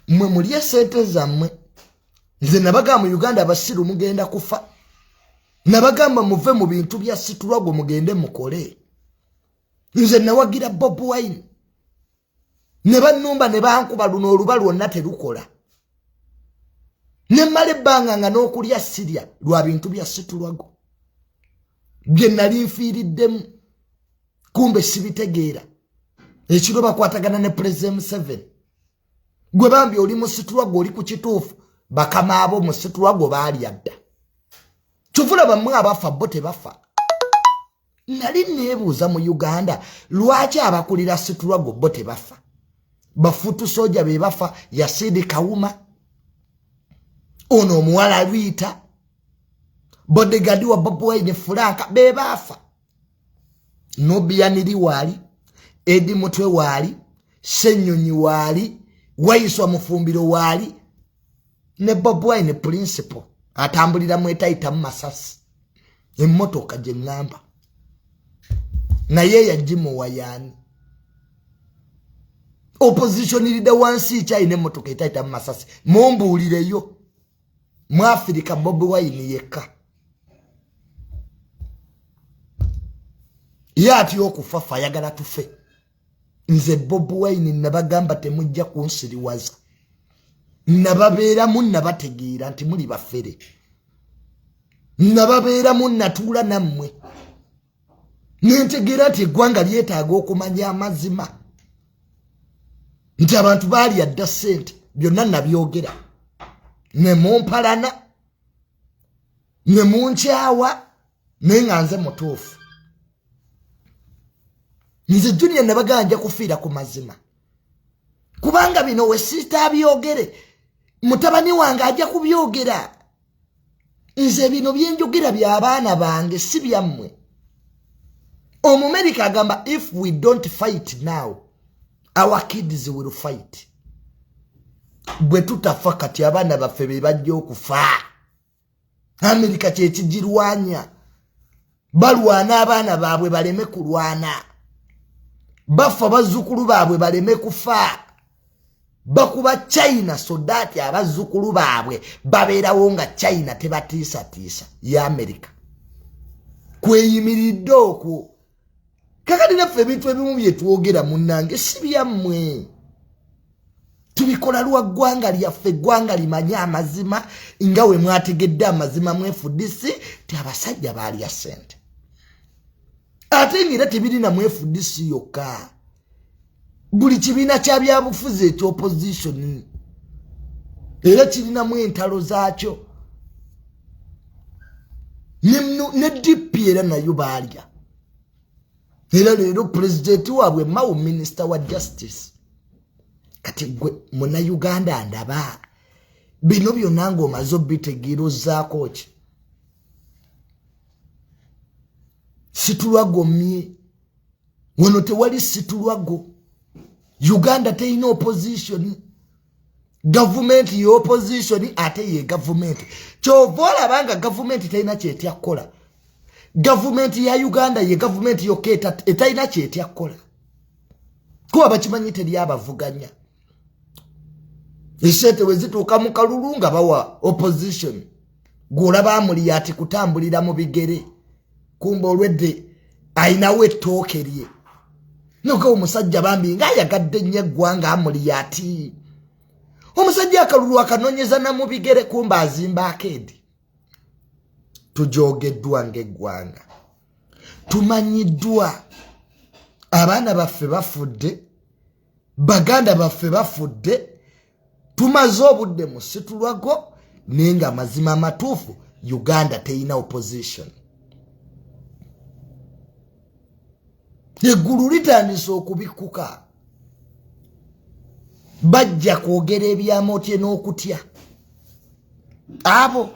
mwe mulye sente zammwe. Nze nabagamba mu Uganda abasiru mugenda kufa. Nabagamba muve mu bintu bya situlwago mugende mukole. Nze nawagira Bobi Wine. Ne bannumba ne bankuba luno oluba lwonna terukola. Ne male banga nga n'okulya sirya lwa bintu bya situlwago. Bye nali nfiiriddemu. Kumbe sibitegeera. Ekiro bakwatagana ne President Museveni. Gwe bambi oli mu situlwago oli ku kituufu. Bakama abo mu situlwago baali adda. Tuvula bamwe abafa bo tebafa. Nali neebuuza mu Uganda lwaki abakulira situlwago bo tebafa. Bafutu soja be bafa Yasidi Kawuma. Ono omuwala Rita. Bodyguard wa Bobi Wine Franka be bafa. Nobiyaniri wali. Edi Mutwe wali. Senyonyi wali. Waiswa Mufumbiro wali. Ne Bobi Wine principal. Atambulira mwetaita mu Masasi. Emmotoka gye ngamba. Na ye yajimu wayani. Opposition leader wansi chai ne motoka etaita mu Masasi. Mumbuulireyo. Mu Afrika Bobi Wine yekka. Yati okufa yagala tufe. Nze Bobi Wine nabagamba temujja kunsiriwaza. Nababeera munna bategeera nti muli bafere. Nababeera munna tuula nammwe. Nentegeera nti eggwanga lyetaaga okumanya amazima. Nti abantu baali adda ssente byonna nabyogera. Ne mumpalana. Ne munkyawa. Ne nga nze mutuufu. Nze Junior nabaganja kufiira ku mazima. Kubanga bino we sitabyogere. Mutabani wange ajja kubyogera. Nze bino byenjogera by'abaana bange si byammwe. Omumerika agamba if we don't fight now, our kids will fight. Bwe tutafa kati abaana baffe be bajja okufa. Amerika kye kigirwanya. Balwana abaana baabwe baleme kulwana. Bafa bazzukulu baabwe baleme kufa. Bakuba China so that abazzukulu baabwe babeerawo nga China tebatiisa ya Amerika. Kweyimiridde okwo. Kakati naffe ebintu ebimu bye twogera munnange si byammwe. Tubikola lwa ggwanga lyaffe, ggwanga limanya amazima nga we mwategedde amazima mwefudisi ti abasajja baalya ssente. Ate ng'era tebirina mwefudisi yokka. Buli kibiina kya byabufuzi eky'opposition era kirinamu entalo zaakyo. Ne DP era nayo baalya. Era leero pulezidenti waabwe Mao Minister wa Justice. Kati gwe muna Uganda ndaba. Bino byonna ng'omaze obitegeerozzaako ki? Situlwago mmye. Wano tewali situlwago. Uganda teyina opposition. Government ye opposition ate ye government. Kyova olabanga government teyina kyetya kukola. Government ya Uganda ye government yoketa etayina kyetya kukola. Kuba bakimanyi teri abavuganya. Esente wezituuka mu kalulu nga bawa opposition. Gwolaba amuli ati kutambulira mu bigere. Kumba olwedde ayinawo ettooke lye. Noka omusajja bambi nga yagadde nnyo eggwanga amuli ati. Omusajja akalulu akanonyeza na mu bigere kumba azimba akeedi. Tujogeddwa ng'eggwanga. Tumanyiddwa. Abaana baffe bafudde. Baganda baffe bafudde. Tumaze obudde mu situlwago nenga mazima amatuufu Uganda teyina opposition. Eggulu litandise okubikuka. Bajja kwogera ebyamotye n'okutya. Abo